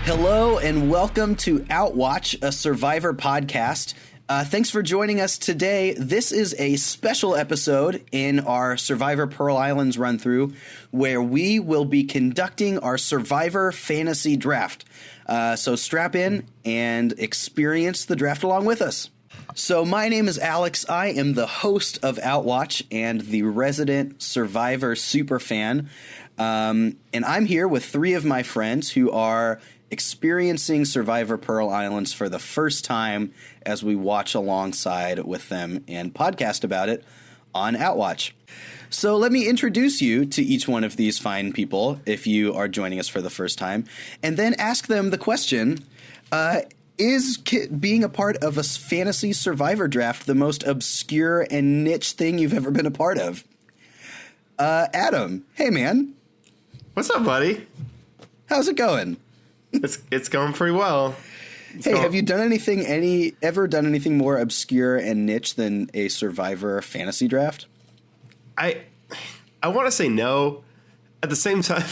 Hello and welcome to Outwatch, a Survivor podcast. Thanks for joining us today. This is a special episode in our Survivor Pearl Islands run-through where we will be conducting our Survivor Fantasy Draft. So strap in and experience the draft along with us. So my name is Alex. I am the host of Outwatch and the resident Survivor superfan. And I'm here with three of my friends who are experiencing Survivor Pearl Islands for the first time as we watch alongside with them and podcast about it on Outwatch. So let me introduce you to each one of these fine people if you are joining us for the first time, and then ask them the question, is being a part of a fantasy Survivor draft the most obscure and niche thing you've ever been a part of? Adam, hey man. What's up, buddy? How's it going? It's going pretty well. Have you done ever done anything more obscure and niche than a Survivor fantasy draft? I want to say no. At the same time,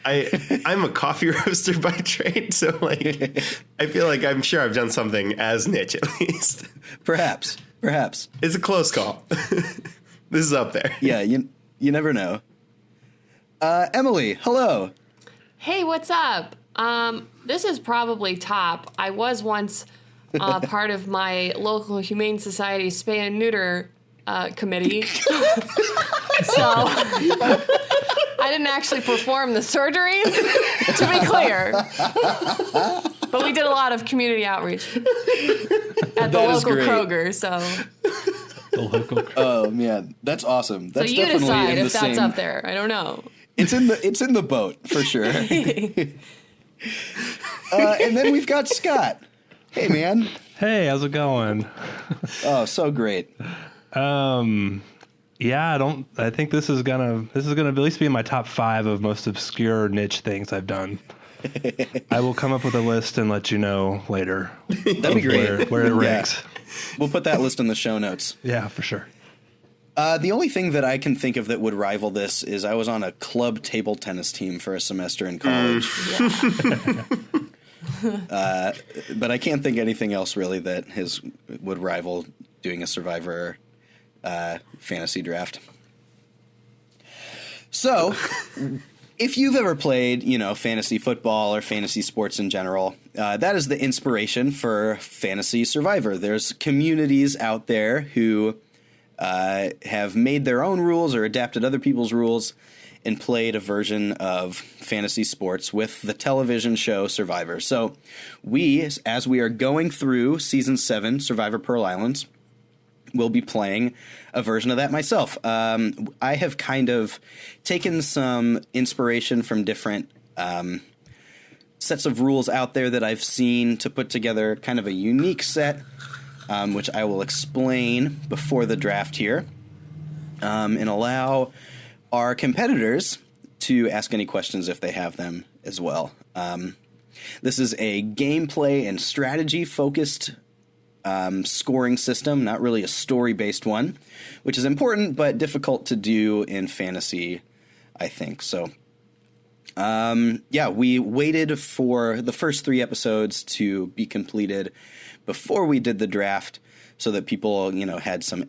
I'm a coffee roaster by trade, so I feel like I'm sure I've done something as niche at least. Perhaps. It's a close call. This is up there. Yeah, you never know. Emily, hello. Hey, what's up? This is probably top. I was once part of my local Humane Society spay and neuter committee. So I didn't actually perform the surgery, to be clear. But we did a lot of community outreach at the local Kroger, so... Oh, man, that's awesome. That's so you definitely decide in if the that's same... up there. I don't know. It's in the boat, for sure. And then we've got Scott. Hey, man. Hey, how's it going? Oh, so great. Yeah, I think this is gonna at least be in my top 5 of most obscure niche things I've done. I will come up with a list and let you know later. That'd be great. Where it ranks. We'll put that list in the show notes. Yeah, for sure. The only thing that I can think of that would rival this is I was on a club table tennis team for a semester in college. But I can't think anything else really that would rival doing a Survivor fantasy draft. So, if you've ever played, fantasy football or fantasy sports in general, that is the inspiration for Fantasy Survivor. There's communities out there who have made their own rules or adapted other people's rules and played a version of fantasy sports with the television show Survivor. So as we are going through Season 7, Survivor Pearl Islands, will be playing a version of that myself. I have kind of taken some inspiration from different sets of rules out there that I've seen to put together kind of a unique set, which I will explain before the draft here, and allow our competitors to ask any questions if they have them as well. This is a gameplay and strategy-focused scoring system, not really a story-based one, which is important but difficult to do in fantasy, I think. So, we waited for the first 3 episodes to be completed before we did the draft so that people, had some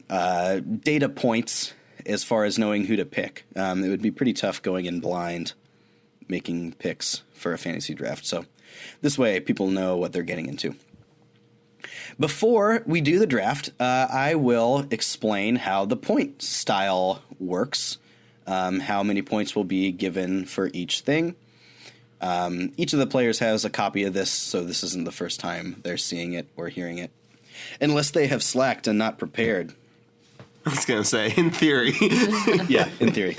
data points as far as knowing who to pick. It would be pretty tough going in blind making picks for a fantasy draft. So this way people know what they're getting into. Before we do the draft, I will explain how the point style works, how many points will be given for each thing. Each of the players has a copy of this, so this isn't the first time they're seeing it or hearing it, unless they have slacked and not prepared. I was going to say, in theory. Yeah, in theory.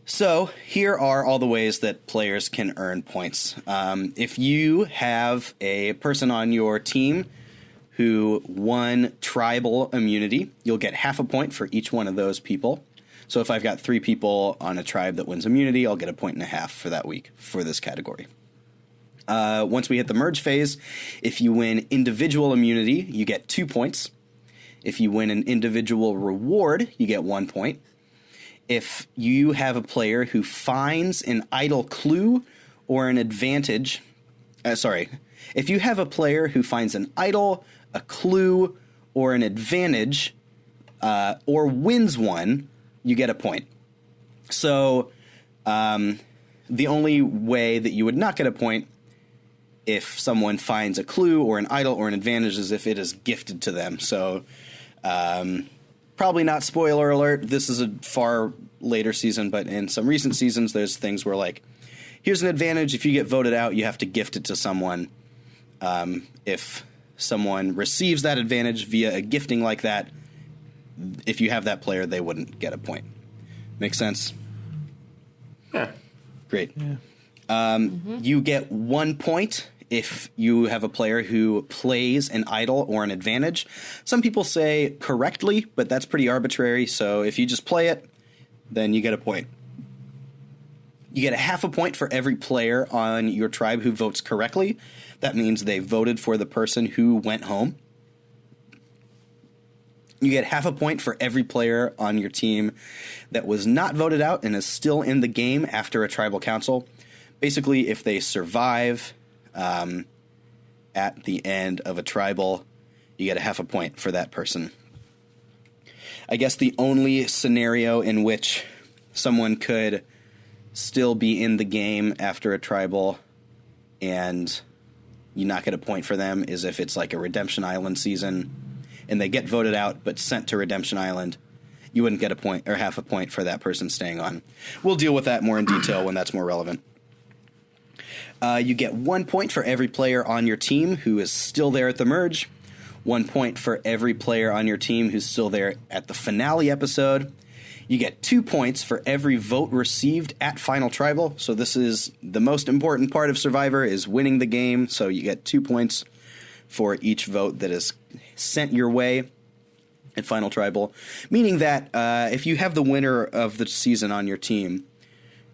So here are all the ways that players can earn points. If you have a person on your team who won tribal immunity, you'll get half a point for each one of those people. So if I've got 3 people on a tribe that wins immunity, I'll get 1.5 points for that week for this category. Once we hit the merge phase, if you win individual immunity, you get 2 points. If you win an individual reward, you get 1 point. if you have a player who finds an idle clue or an advantage. If you have a player who finds an idol, a clue, or an advantage, or wins one, you get a point. So the only way that you would not get a point if someone finds a clue or an idol or an advantage is if it is gifted to them. So probably not spoiler alert. This is a far later season, but in some recent seasons, there's things where, like, here's an advantage. If you get voted out, you have to gift it to someone. If someone receives that advantage via a gifting like that, if you have that player, they wouldn't get a point. Make sense? Yeah. Great. Yeah. You get 1 point if you have a player who plays an idol or an advantage. Some people say correctly, but that's pretty arbitrary. So if you just play it, then you get a point. You get a half a point for every player on your tribe who votes correctly. That means they voted for the person who went home. You get half a point for every player on your team that was not voted out and is still in the game after a tribal council. Basically, if they survive at the end of a tribal, you get a half a point for that person. I guess the only scenario in which someone could still be in the game after a tribal and you not get a point for them is if it's like a Redemption Island season and they get voted out but sent to Redemption Island. You wouldn't get a point or half a point for that person staying on. We'll deal with that more in detail when that's more relevant. You get 1 point for every player on your team who is still there at the merge. 1 point for every player on your team who's still there at the finale episode. You get 2 points for every vote received at Final Tribal. So this is the most important part of Survivor, is winning the game. So you get 2 points for each vote that is sent your way at Final Tribal. Meaning that if you have the winner of the season on your team,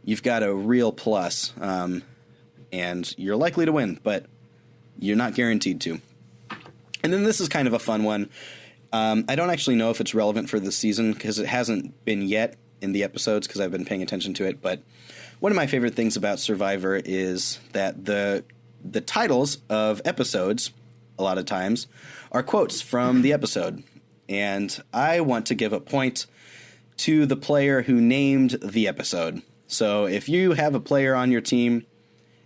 you've got a real plus. And you're likely to win, but you're not guaranteed to. And then this is kind of a fun one. I don't actually know if it's relevant for this season because it hasn't been yet in the episodes because I've been paying attention to it. But one of my favorite things about Survivor is that the titles of episodes, a lot of times, are quotes from the episode. And I want to give a point to the player who named the episode. So if you have a player on your team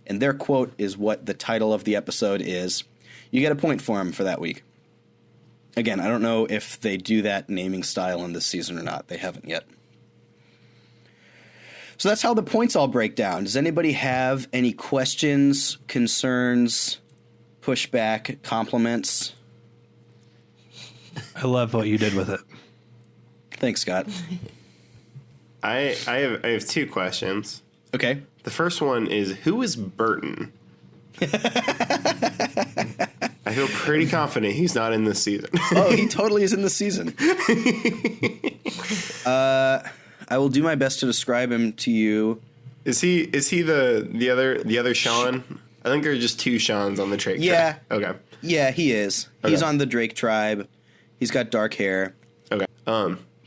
and their quote is what the title of the episode is, you get a point for them for that week. Again, I don't know if they do that naming style in this season or not. They haven't yet. So that's how the points all break down. Does anybody have any questions, concerns, pushback, compliments? I love what you did with it. Thanks, Scott. I have 2 questions. Okay. The first one is, who is Burton? I feel pretty confident he's not in this season. Oh, he totally is in this season. I will do my best to describe him to you. Is he the other Shawn? I think there are just 2 Shawns on the Drake tribe. Okay. Yeah, he is. Okay. He's on the Drake tribe. He's got dark hair. Okay.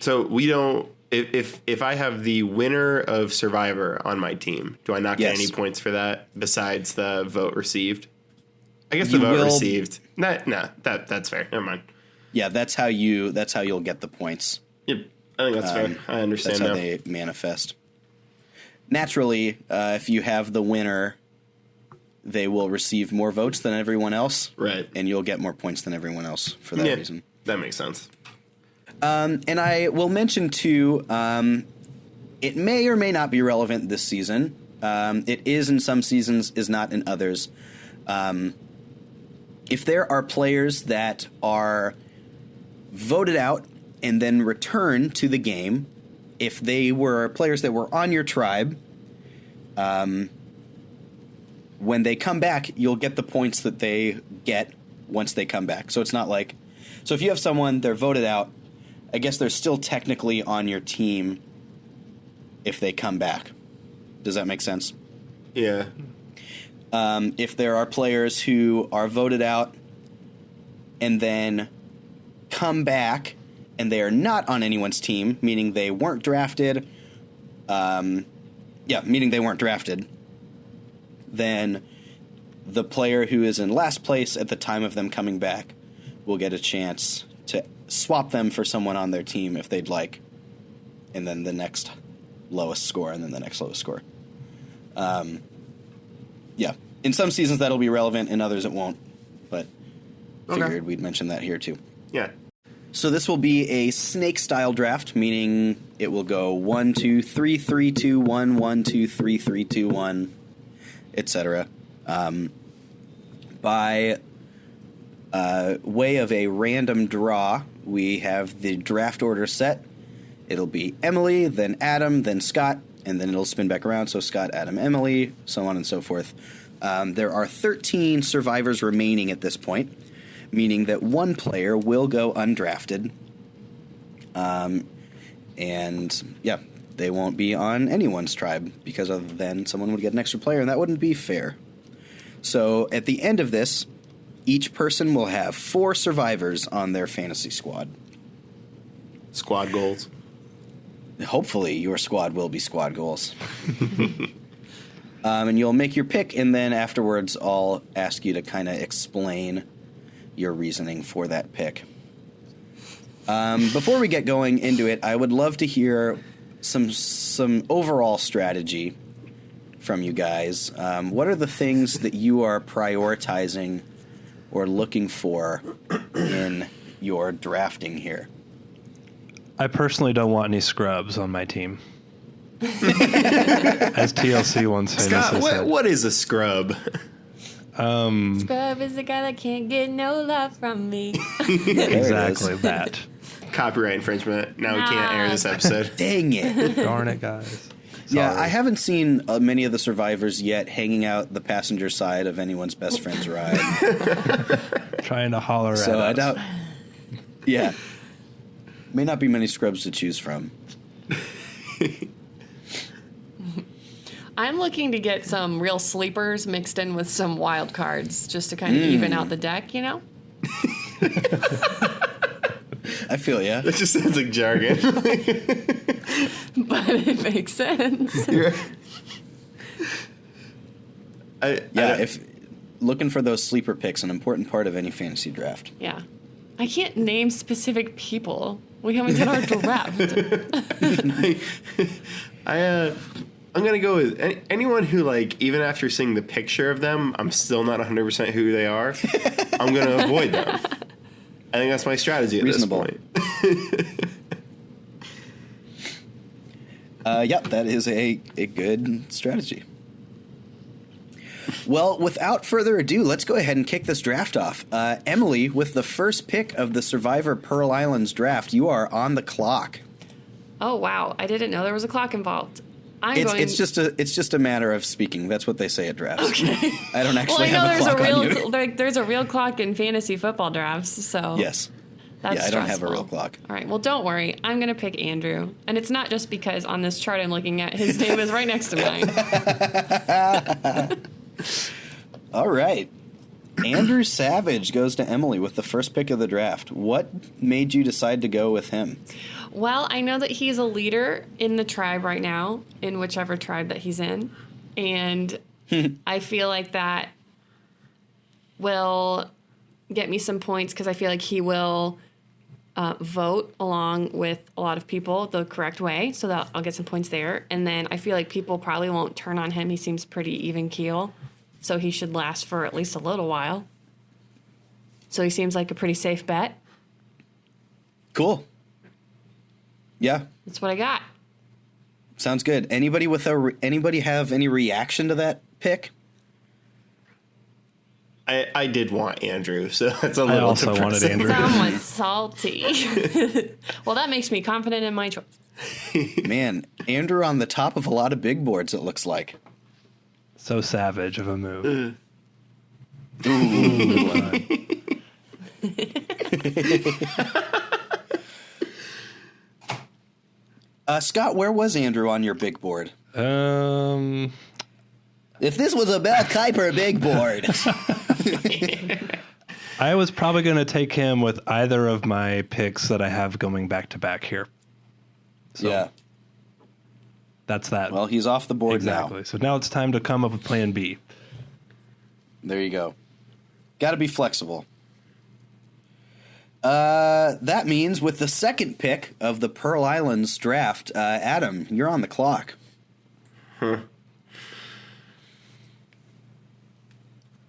So we don't. If I have the winner of Survivor on my team, do I not get any points for that besides the vote received? I guess the vote received. That's fair. Never mind. Yeah, that's how you'll get the points. Yep, I think that's fair. I understand. That's how they manifest. Naturally, if you have the winner, they will receive more votes than everyone else. Right. And you'll get more points than everyone else for that reason. That makes sense. And I will mention, too, it may or may not be relevant this season. It is in some seasons, is not in others. If there are players that are voted out and then return to the game, if they were players that were on your tribe, when they come back, you'll get the points that they get once they come back. So it's not like... So if you have someone, they're voted out, I guess they're still technically on your team if they come back. Does that make sense? Yeah. If there are players who are voted out and then come back and they are not on anyone's team, meaning they weren't drafted meaning they weren't drafted, then the player who is in last place at the time of them coming back will get a chance to swap them for someone on their team if they'd like, and then the next lowest score, and then the next lowest score. In some seasons that'll be relevant, in others it won't, but figured we'd mention that here too. Yeah. So this will be a snake-style draft, meaning it will go 1, 2, 3, 3, 2, 1, 1, 2, 3, 3, 2, 1, etc. By way of a random draw, we have the draft order set. It'll be Emily, then Adam, then Scott, and then it'll spin back around, so Scott, Adam, Emily, so on and so forth. There are 13 survivors remaining at this point, meaning that one player will go undrafted. They won't be on anyone's tribe, because other than someone would get an extra player, and that wouldn't be fair. So at the end of this, each person will have 4 survivors on their fantasy squad. Squad goals. Hopefully your squad will be squad goals. And you'll make your pick, and then afterwards I'll ask you to kind of explain your reasoning for that pick. Before we get going into it, I would love to hear some overall strategy from you guys. What are the things that you are prioritizing or looking for in your drafting here? I personally don't want any scrubs on my team. As TLC once famously Scott, said. what is a scrub? Scrub is the guy that can't get no love from me. Exactly that. Copyright infringement. Now we can't air this episode. Dang it. Darn it, guys. Yeah, Sorry. I haven't seen many of the survivors yet hanging out the passenger side of anyone's best friend's ride. Trying to holler at So I us. doubt... Yeah. May not be many scrubs to choose from. I'm looking to get some real sleepers mixed in with some wild cards just to kind of even out the deck, you know? I feel ya. That just sounds like jargon. But it makes sense. If looking for those sleeper picks, an important part of any fantasy draft. Yeah. I can't name specific people. We haven't done our draft. I'm going to go with anyone who, like, even after seeing the picture of them, I'm still not 100% who they are. I'm going to avoid them. I think that's my strategy at Reasonable. this point. That is a good strategy. Well, without further ado, let's go ahead and kick this draft off. Emily, with the first pick of the Survivor Pearl Islands draft, you are on the clock. Oh, wow. I didn't know there was a clock involved. It's just a matter of speaking. That's what they say at drafts. Okay. I don't actually well, I know have a clock on you. there's a real clock in fantasy football drafts, so Yes. that's I don't have a stressful. real clock. All right, well, don't worry. I'm going to pick Andrew. And it's not just because on this chart I'm looking at, his name is right next to mine. All right. Andrew Savage goes to Emily with the first pick of the draft. What made you decide to go with him? Well, I know that he's a leader in the tribe right now, in whichever tribe that he's in. And I feel like that will get me some points because I feel like he will vote along with a lot of people the correct way, so that I'll get some points there. And then I feel like people probably won't turn on him. He seems pretty even keel, so he should last for at least a little while. So he seems like a pretty safe bet. Cool. Yeah, That's what I got. sounds good. Anybody have any reaction to that pick? I did want Andrew, so that's a I little also wanted depressing. Andrew. Someone's salty. Well, that makes me confident in my choice. Man, Andrew on the top of a lot of big boards, it looks like. So savage of a move. Scott, where was Andrew on your big board? Um, If this was a Bell Kuiper big board. I was probably going to take him with either of my picks that I have going back to back here. So, Yeah. that's that. Well, he's off the board now. Exactly. So now it's time to come up with plan B. There you go. Got to be flexible. That means with the second pick of the Pearl Islands draft, Adam, you're on the clock.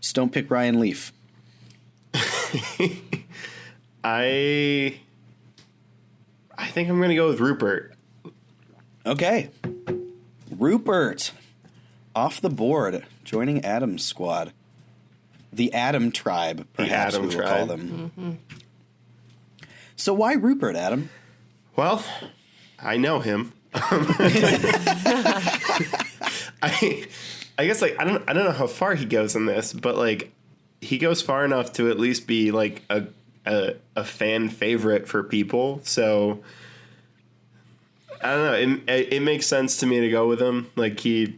Just don't pick Ryan Leaf. I think I'm going to go with Rupert. Okay. Rupert off the board, joining Adam's squad. The Adam tribe, perhaps we will call them. Mm-hmm. So why Rupert, Adam? Well, I know him. I guess like I don't know how far he goes in this, but like he goes far enough to at least be like a fan favorite for people. So I don't know. It makes sense to me to go with him. Like I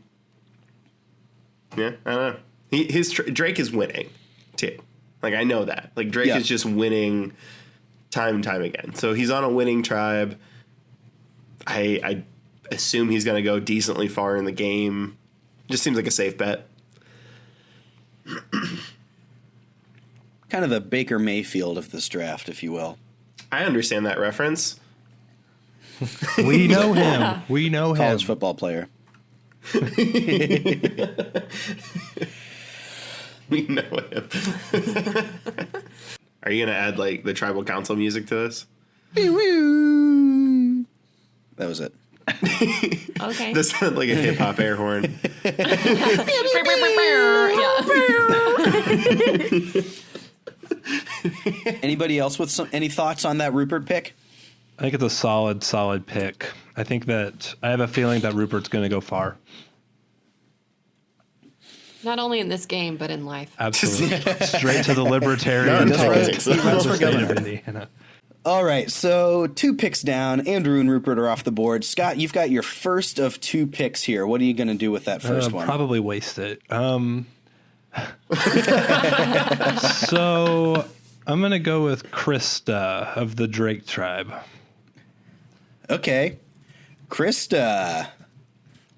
don't know. Drake is winning too. Like I know that. Like Drake is just winning time and time again. So he's on a winning tribe. I assume he's going to go decently far in the game. Just seems like a safe bet. Kind of the Baker Mayfield of this draft, if you will. I understand that reference. We know him. We know College him. football player. We know him. Are you going to add like the tribal council music to this? That was it. Okay. That sounded like a hip hop air horn. Anybody else with any thoughts on that Rupert pick? I think it's a solid pick. I think that I have a feeling that Rupert's going to go far. Not only in this game, but in life. Absolutely. Straight to the libertarian. No, right. he runs for state of governor. Indiana. All right, so 2 picks down. Andrew and Rupert are off the board. Scott, you've got your first of 2 picks here. What are you going to do with that first one? Probably waste it. So I'm going to go with Christa of the Drake tribe. Okay. Christa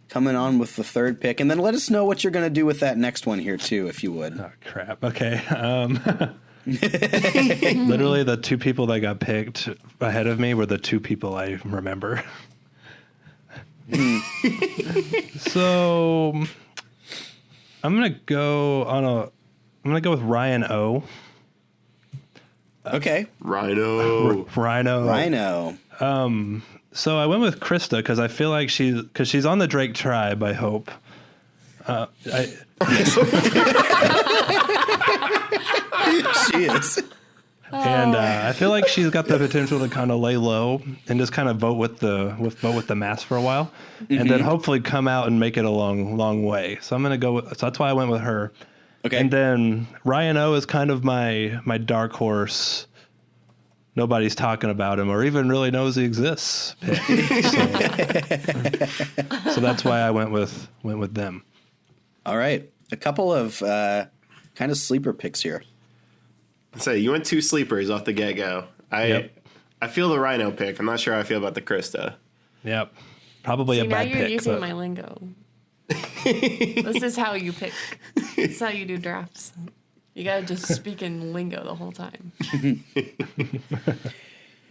coming on with the 3rd pick. And then let us know what you're going to do with that next one here, too, if you would. Oh, crap. Okay. Literally the 2 people that got picked ahead of me were the 2 people I remember. So I'm going to go with Ryan O. Okay. Rhino. Rhino. So I went with Christa because I feel like she's on the Drake tribe, I hope. She is. And I feel like she's got the potential to kind of lay low and just kind of vote with the mass for a while, and then hopefully come out and make it a long way. So I'm gonna go with. So that's why I went with her. Okay. And then Ryan O is kind of my dark horse. Nobody's talking about him or even really knows he exists. So that's why I went with them. All right. A couple of kind of sleeper picks here. So you went 2 sleepers off the get-go. I feel the Rhino pick. I'm not sure how I feel about the Christa. Yep. Probably See, a bad now you're pick. using But my lingo. This is how you pick. This is how you do drafts. You gotta just speak in lingo the whole time.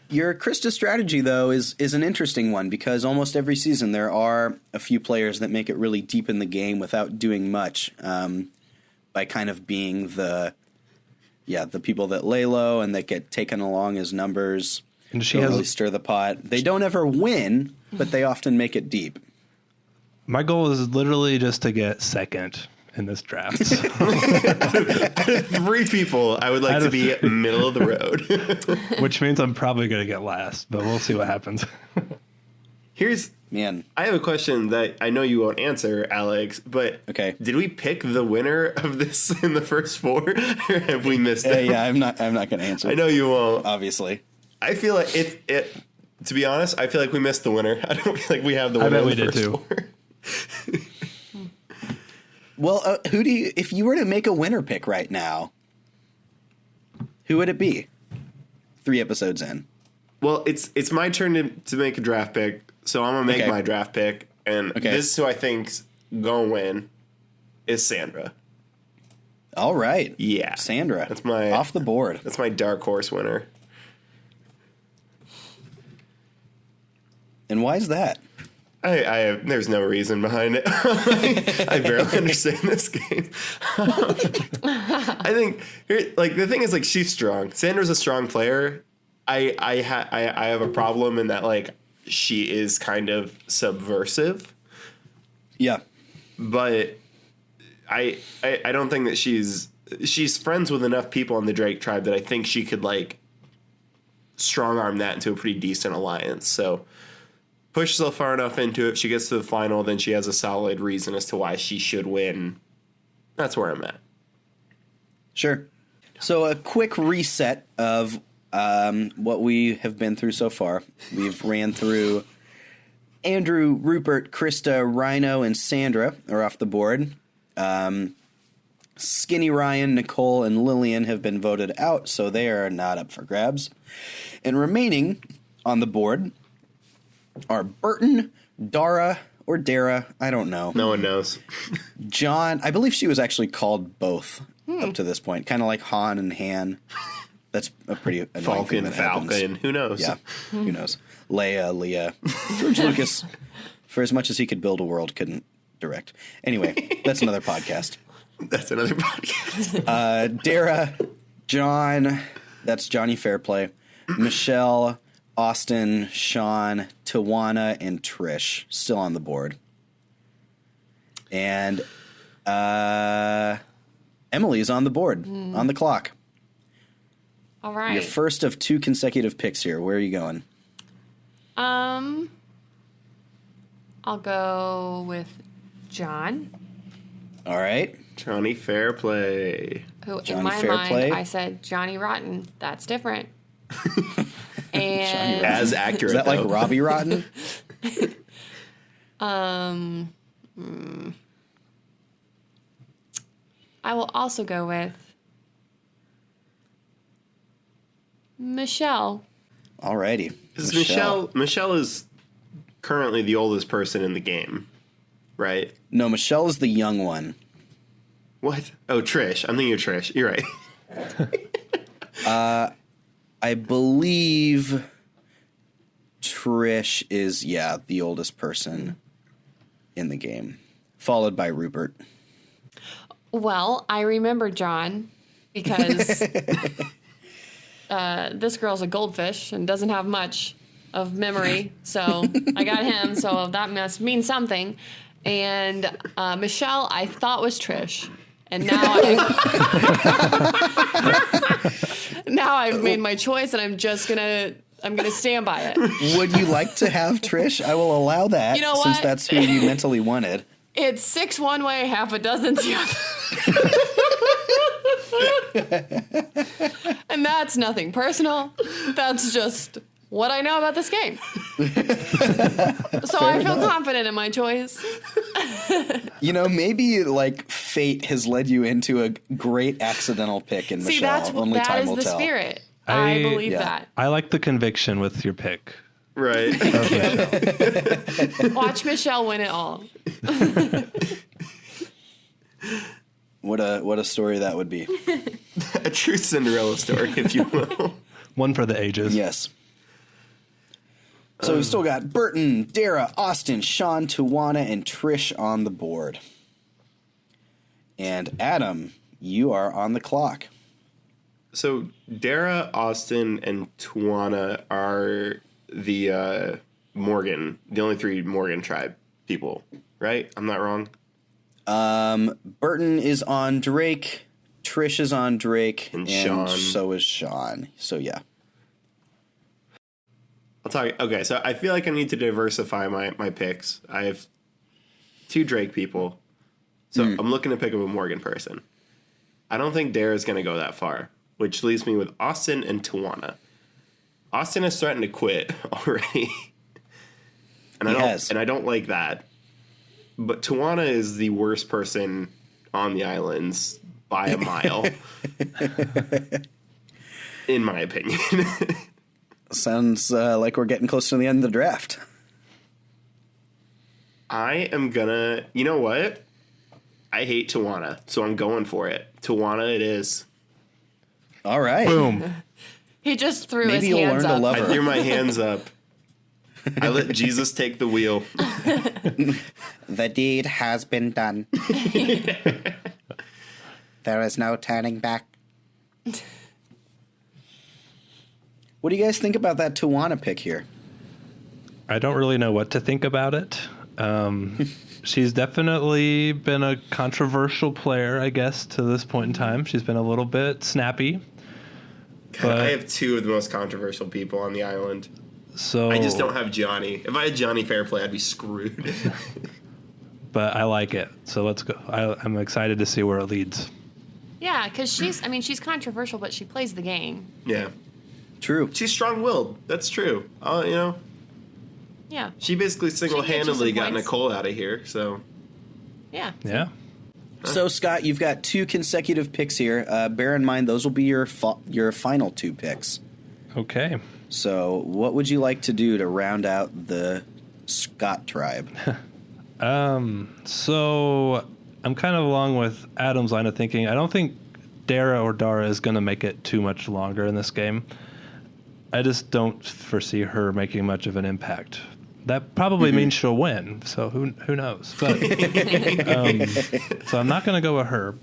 Your Christa strategy, though, is an interesting one because almost every season there are a few players that make it really deep in the game without doing much by kind of being the people that lay low and that get taken along as numbers. And she don't has really stir the pot. They don't ever win, but they often make it deep. My goal is literally just to get second in this draft. 3 people I would like to be middle of the road. Which means I'm probably going to get last, but we'll see what happens. Man. I have a question that I know you won't answer, Alex, but Okay. Did we pick the winner of this in the first 4, or have we missed it? Yeah, I'm not going to answer. I know you won't. Obviously. I feel like to be honest, I feel like we missed the winner. I don't feel like we have the winner. I bet in we the did first too. 4. Well, if you were to make a winner pick right now, who would it be? 3 episodes in. Well, it's my turn to make a draft pick, so I'm gonna make my draft pick. And this is who I think's gonna win is Sandra. All right. Yeah. Sandra. That's my off the board. That's my dark horse winner. And why is that? There's no reason behind it. I barely understand this game. I think the thing is she's strong. Sandra's a strong player. I have a problem in that she is kind of subversive. Yeah. But I don't think that she's friends with enough people in the Drake tribe that I think she could strong arm that into a pretty decent alliance. So push herself far enough into it. If she gets to the final, then she has a solid reason as to why she should win. That's where I'm at. Sure. So a quick reset of what we have been through so far. We've ran through Andrew, Rupert, Christa, Rhino, and Sandra are off the board. Skinny Ryan, Nicole, and Lillian have been voted out, so they are not up for grabs. And remaining on the board are Burton, Dara, or Dara, I don't know. No one knows. John, I believe she was actually called both up to this point, kind of like Han and Han. That's a pretty annoying thing that Falcon. happens. Who knows? Yeah, who knows? Leia, Leah. George Lucas, for as much as he could build a world, couldn't direct. Anyway, that's another podcast. That's another podcast. Dara, John, that's Johnny Fairplay, Michelle, Osten, Shawn, Tijuana, and Trish still on the board. And Emily is on the board, on the clock. All right. Your first of 2 consecutive picks here. Where are you going? I'll go with John. All right. Johnny Fairplay. Who, Johnny in my Fairplay. mind, I said Johnny Rotten. That's different. And As accurate. Is that like Robbie Rotten? I will also go with Michelle. All righty. Michelle is currently the oldest person in the game, right? No, Michelle is the young one. What? Oh, Trish. I'm thinking of Trish. You're right. I believe Trish is, the oldest person in the game, followed by Rupert. Well, I remember John because this girl's a goldfish and doesn't have much of memory. So I got him. So that must mean something. And Michelle, I thought was Trish. And now I've made my choice, and I'm gonna stand by it. Would you like to have Trish? I will allow that. You know since what? that's who you mentally wanted. It's 6 one way, half a dozen the other. And that's nothing personal. That's just what I know about this game. So I feel confident in my choice. Maybe fate has led you into a great accidental pick in Michelle. Only that time is will the tell. spirit. I believe that. I like the conviction with your pick. Right. Watch Michelle win it all. What a story that would be. A true Cinderella story, if you will. One for the ages. Yes. So we've still got Burton, Dara, Osten, Shawn, Tijuana, and Trish on the board. And Adam, you are on the clock. So Dara, Osten, and Tijuana are the only 3 Morgan tribe people, right? I'm not wrong. Burton is on Drake, Trish is on Drake, and Shawn. So is Shawn. So yeah. I'll talk. Okay, so I feel like I need to diversify my picks. I have 2 Drake people, so I'm looking to pick up a Morgan person. I don't think Dara's going to go that far, which leaves me with Osten and Tijuana. Osten is threatened to quit already, and I don't like that. But Tijuana is the worst person on the islands by a mile, in my opinion. Sounds like we're getting close to the end of the draft. I am gonna. You know what? I hate Tijuana, so I'm going for it. Tijuana, it is. All right. Boom. He just threw Maybe his you'll hands learn to up. love I her. threw my hands up. I let Jesus take the wheel. The deed has been done. There is no turning back. What do you guys think about that Tijuana pick here? I don't really know what to think about it. She's definitely been a controversial player, I guess, to this point in time. She's been a little bit snappy. God, I have two of the most controversial people on the island. So I just don't have Johnny. If I had Johnny Fairplay, I'd be screwed. But I like it. So let's go. I'm excited to see where it leads. Yeah, because she's controversial, but she plays the game. Yeah. True. She's strong-willed. That's true. Yeah. She basically single-handedly some got points. Nicole out of here, so. Yeah. Yeah. So, Scott, you've got 2 consecutive picks here. Bear in mind, those will be your final 2 picks. Okay. So, what would you like to do to round out the Scott tribe? So I'm kind of along with Adam's line of thinking. I don't think Dara or Dara is going to make it too much longer in this game. I just don't foresee her making much of an impact. That probably means she'll win. So who knows? But so I'm not going to go with her.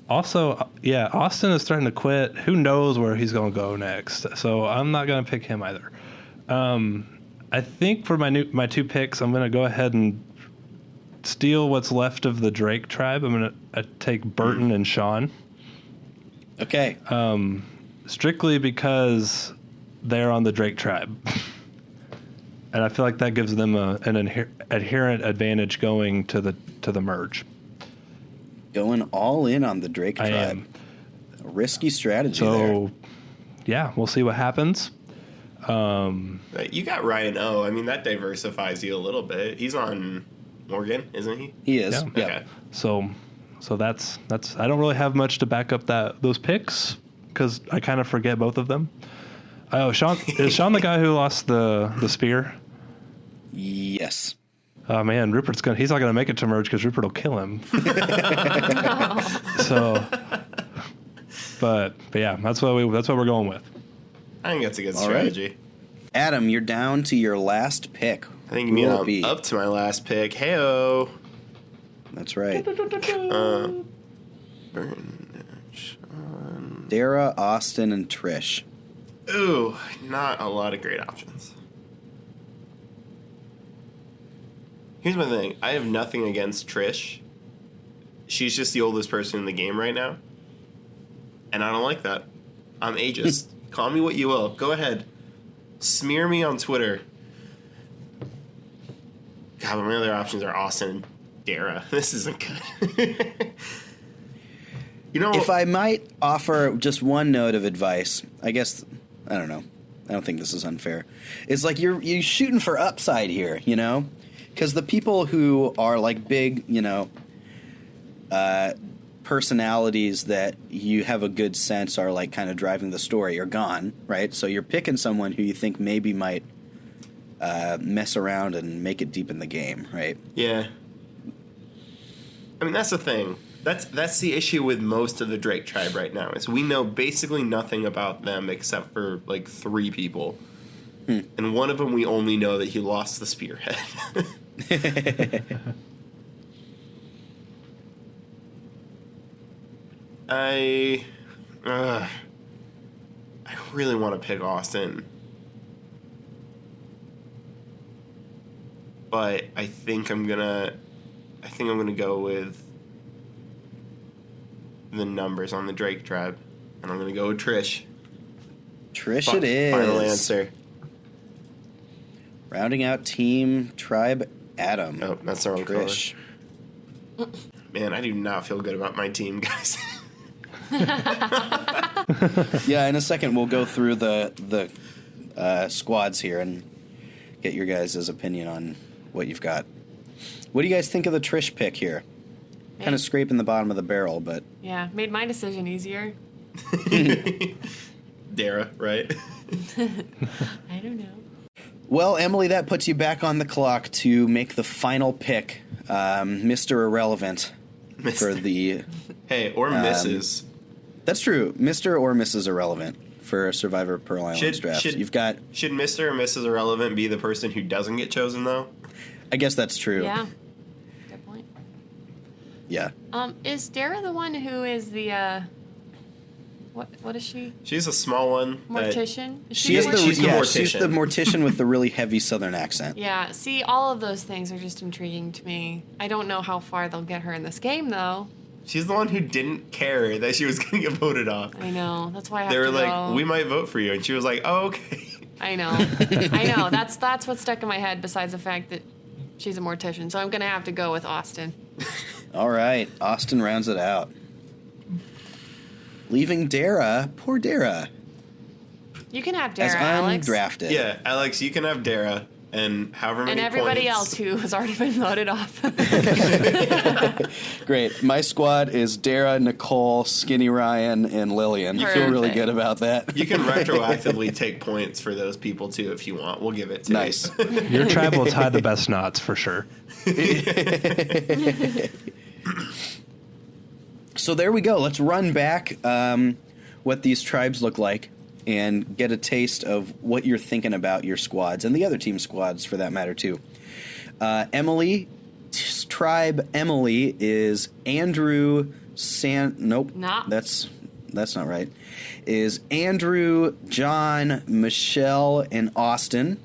Also, yeah, Osten is starting to quit. Who knows where he's going to go next? So I'm not going to pick him either. I think for my 2 picks, I'm going to go ahead and steal what's left of the Drake tribe. I'm going to take Burton and Shawn. Okay. Strictly because they're on the Drake tribe. And I feel like that gives them an adherent advantage going to the merge. Going all in on the Drake I tribe. am. A risky strategy So, there. yeah, we'll see what happens. You got Ryan O. I mean, that diversifies you a little bit. He's on Morgan, isn't he? He is. Yeah. Yeah. Okay. So that's I don't really have much to back up those picks because I kind of forget both of them. Oh, Shawn is Shawn the guy who lost the spear? Yes. Oh man, he's not gonna make it to merge because Rupert will kill him. So, but yeah, that's what we're going with. I think that's a good All right. strategy. Adam, you're down to your last pick. I think Who you will it mean be? I'm up to my last pick. Hey-o. That's right. Burton. Dara, Osten, and Trish. Ooh, not a lot of great options. Here's my thing. I have nothing against Trish. She's just the oldest person in the game right now. And I don't like that. I'm ageist. Call me what you will. Go ahead. Smear me on Twitter. God, but my other options are Osten and Dara. This isn't good. You know, If I might offer just one note of advice, I guess, I don't know. I don't think this is unfair. It's like you're shooting for upside here, you know? Because the people who are like big, you know, personalities that you have a good sense are like kind of driving the story are gone, right? So you're picking someone who you think maybe might mess around and make it deep in the game, right? yeah. I mean, that's the thing. That's the issue with most of the Drake tribe right now is we know basically nothing about them except for like 3 people. And one of them we only know that he lost the spearhead. I really want to pick Osten. But I think I'm gonna go with the numbers on the Drake tribe. And I'm gonna go with Trish. Trish it is. Final answer. Rounding out team tribe Adam. Oh, that's the wrong Trish. color. Man, I do not feel good about my team, guys. Yeah, in a second we'll go through the squads here and get your guys' opinion on what you've got. What do you guys think of the Trish pick here? Kind of scraping the bottom of the barrel, but Yeah, made my decision easier. Dara, right? I don't know. Well, Emily, that puts you back on the clock to make the final pick, Mr. Irrelevant, for the... Hey, or Mrs. That's true. Mr. or Mrs. Irrelevant for Survivor Pearl Islands draft. Should Mr. or Mrs. Irrelevant be the person who doesn't get chosen, though? I guess that's true. Yeah. Good point. Yeah. Is Dara the one who is the... What is she? She's a small one. Mortician? She's the mortician. She's the mortician with the really heavy Southern accent. Yeah, see, all of those things are just intriguing to me. I don't know how far they'll get her in this game, though. She's the one who didn't care that she was going to get voted off. I know. That's why I have They to were like, go. we might vote for you. And she was like, oh, okay. I know. I know. That's what's stuck in my head besides the fact that she's a mortician. So I'm going to have to go with Osten. All right. Osten rounds it out. Leaving Dara. Poor Dara. You can have Dara, As Alex. undrafted. Yeah, Alex, you can have Dara. And however many And everybody points. else who has already been voted off. Great. My squad is Dara, Nicole, Skinny Ryan, and Lillian. I feel really good about that. You can retroactively take points for those people, too, if you want. We'll give it to Nice. you. Your tribe will tie the best knots for sure. So there we go. Let's run back what these tribes look like and get a taste of what you're thinking about your squads and the other team squads for that matter too. Emily's tribe Emily is Andrew Nope. Nah. That's not right. Is Andrew, John, Michelle, and Osten.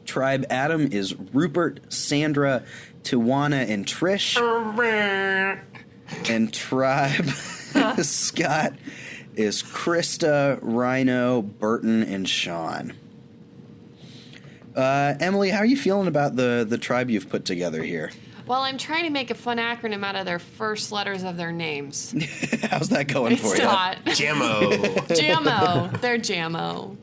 Tribe Adam is Rupert, Sandra, Tijuana, and Trish. And Tribe Scott is Christa, Rhino, Burton, and Shawn. Emily, how are you feeling about the tribe you've put together here? Well, I'm trying to make a fun acronym out of their first letters of their names. How's that going for you? It's not. Jammo. Jammo. They're Jammo.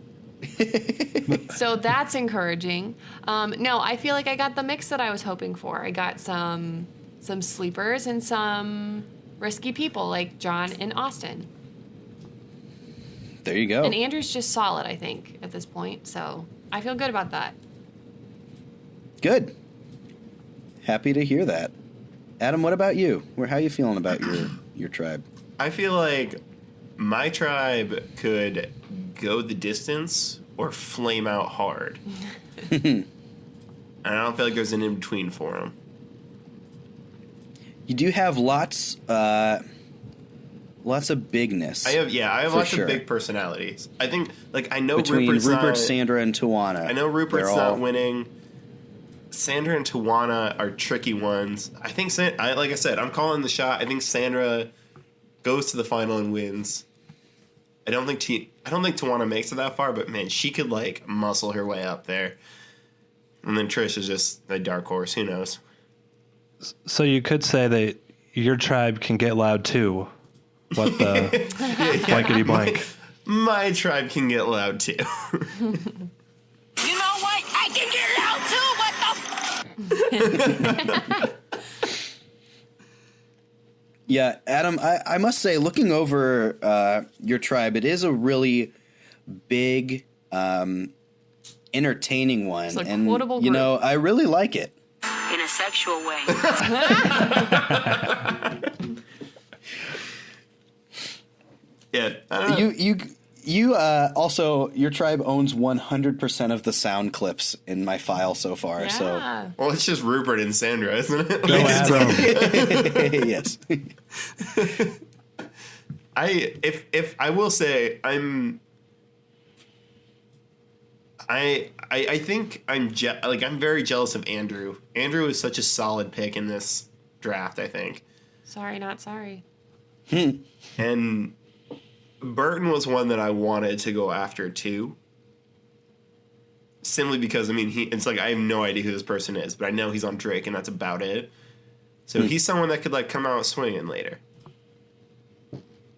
So that's encouraging. No, I feel like I got the mix that I was hoping for. I got some sleepers and some risky people like John and Osten. There you go. And Andrew's just solid, I think, at this point. So I feel good about that. Good. Happy to hear that. Adam, what about you? How are you feeling about your tribe? I feel like my tribe could go the distance or flame out hard. And I don't feel like there's an in-between for them. You do have lots of bigness. I have lots sure. of big personalities. I think, I know between Rupert's Rupert, not, Sandra, and Tijuana. I know Rupert's not winning. Sandra and Tijuana are tricky ones. I think, like I said, I'm calling the shot. I think Sandra goes to the final and wins. I don't think Tijuana makes it that far, but man, she could muscle her way up there. And then Trish is just a dark horse. Who knows? So you could say that your tribe can get loud too. What the blankety blank? My tribe can get loud too. You know what? I can get loud too. What the? Yeah, Adam, I must say, looking over your tribe, it is a really big, entertaining one. It's a and, quotable you group. know, I really like it. In a sexual way. Yeah, I don't know. You also, your tribe owns 100% of the sound clips in my file so far. Yeah. So Well, it's just Rupert and Sandra, isn't it? Go Adam. yes. If I will say I think I'm very jealous of Andrew. Andrew is such a solid pick in this draft, I think. Sorry, not sorry. And Burton was one that I wanted to go after too. Simply because it's I have no idea who this person is, but I know he's on Drake and that's about it. So he's someone that could come out swinging later.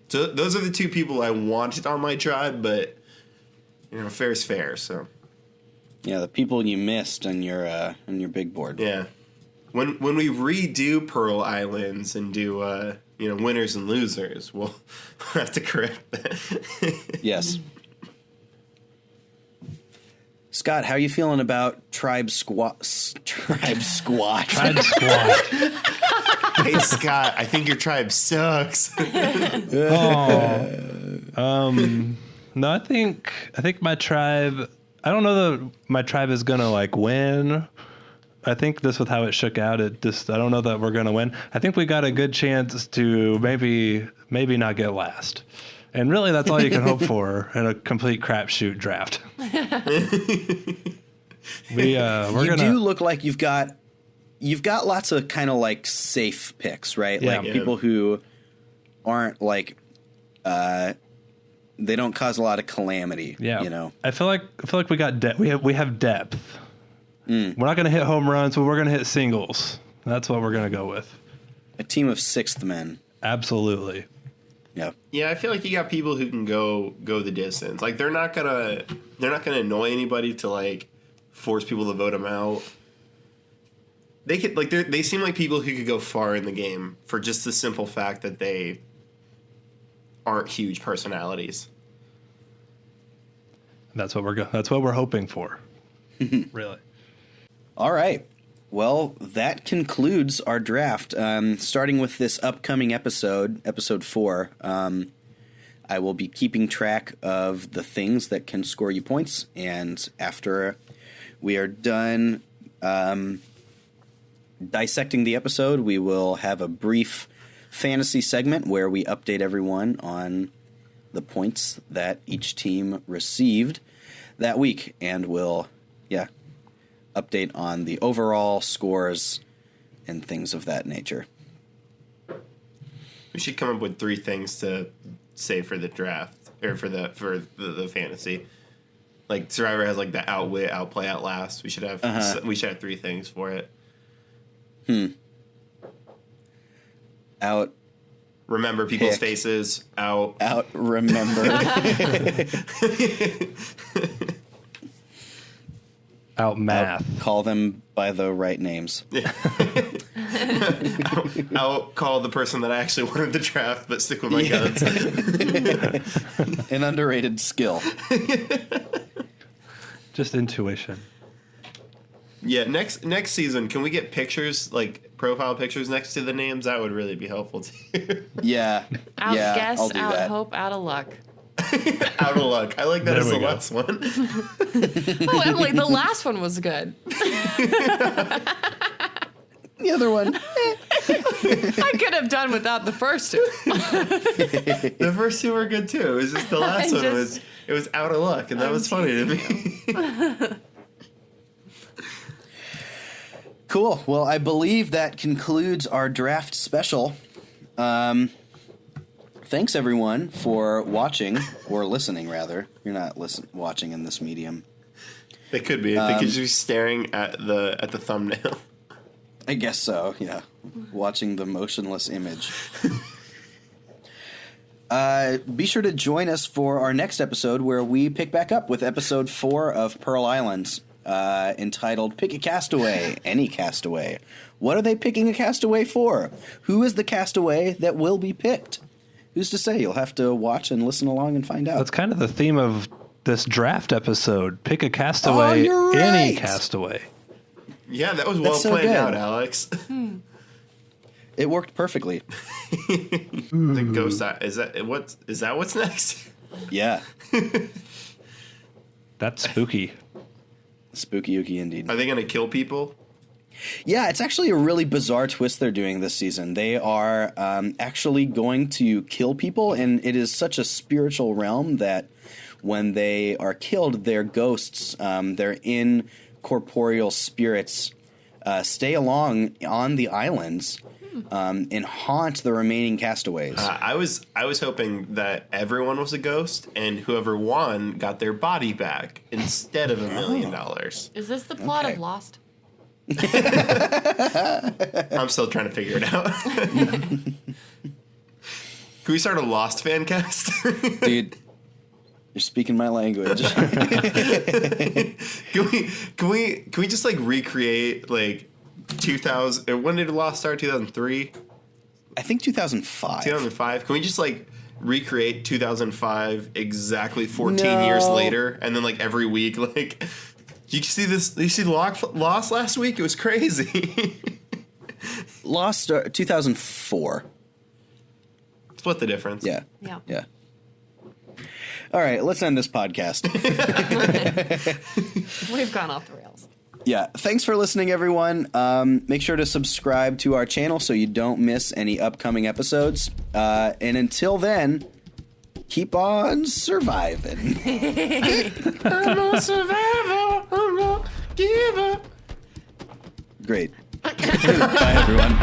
So those are the two people I wanted on my tribe, but fair's fair. So Yeah, the people you missed on your big board. yeah, when we redo Pearl Islands and do winners and losers, we'll have to correct that. Yes. Scott, how are you feeling about Tribe Squat? Tribe Squat. Hey, Scott, I think your tribe sucks. No, I think my tribe. I don't know that my tribe is gonna like win. I think this with how it shook out, I don't know that we're gonna win. I think we got a good chance to maybe not get last. And really, that's all you can hope for in a complete crapshoot draft. You do look like you've got lots of kind of like safe picks, right? Yeah. Like people who aren't like they don't cause a lot of calamity. Yeah, you know. I feel like we got we have depth. We're not going to hit home runs, but we're going to hit singles. That's what we're going to go with. A team of sixth men. Absolutely. Yeah. Yeah, I feel like you got people who can go the distance. Like they're not gonna annoy anybody to like force people to vote them out. They could like they seem like people who could go far in the game for just the simple fact that they aren't huge personalities. That's what we're hoping for. Really. All right. Well, that concludes our draft. Starting with this upcoming episode 4, I will be keeping track of the things that can score you points. And after we are done dissecting the episode, we will have a brief fantasy segment where we update everyone on the points that each team received that week. And we'll, update on the overall scores and things of that nature. We should come up with 3 things to say for the draft or for the fantasy. Like Survivor has like the outwit, outplay, outlast. We should have 3 things for it. Remember people's faces. Remember. Math. Call them by the right names. I'll call the person that I actually wanted to draft, but stick with my guns. An underrated skill. Just intuition. Yeah, next season, can we get pictures, like profile pictures next to the names? That would really be helpful too. Yeah. Outguess, I'll do out that. hope, out of luck. Out of luck. I like that There as we the go. last one. Oh, Emily, the last one was good. The other one. I could have done without the first 2. The first 2 were good too. It was just the last one was out of luck, and that was funny to me. Cool. Well, I believe that concludes our draft special. Thanks, everyone, for watching, or listening, rather. You're not watching in this medium. They could be. They could just be staring at the thumbnail. I guess so, yeah. Watching the motionless image. Be sure to join us for our next episode where we pick back up with episode 4 of Pearl Islands, entitled Pick a Castaway, Any Castaway. What are they picking a castaway for? Who is the castaway that will be picked? Who's to say? You'll have to watch and listen along and find out. That's kind of the theme of this draft episode. Pick a castaway, you're right. Any castaway. Yeah, that was well so planned good. out, Alex. It worked perfectly. The ghost is that what's next? Yeah. That's spooky. Spooky Yuki indeed. Are they going to kill people? Yeah, it's actually a really bizarre twist they're doing this season. They are actually going to kill people, and it is such a spiritual realm that when they are killed, their ghosts, their incorporeal spirits, stay along on the islands and haunt the remaining castaways. I was hoping that everyone was a ghost, and whoever won got their body back instead of $1 million. Is this the plot Okay. of Lost? I'm still trying to figure it out. Can we start a Lost fan cast? Dude, you're speaking my language. Can we just like recreate like 2000? When did Lost start? 2003, I think 2005. 2005. Can we just like recreate 2005 exactly 14 No. years later, and then like every week like Did you see this? Did you see Lost last week? It was crazy. Lost 2004. Split the difference. Yeah. Yeah. All right, let's end this podcast. We've gone off the rails. Yeah, thanks for listening, everyone. Make sure to subscribe to our channel so you don't miss any upcoming episodes. And until then, keep on surviving. I'm a survivor. I'm a giver. Great. Bye, everyone.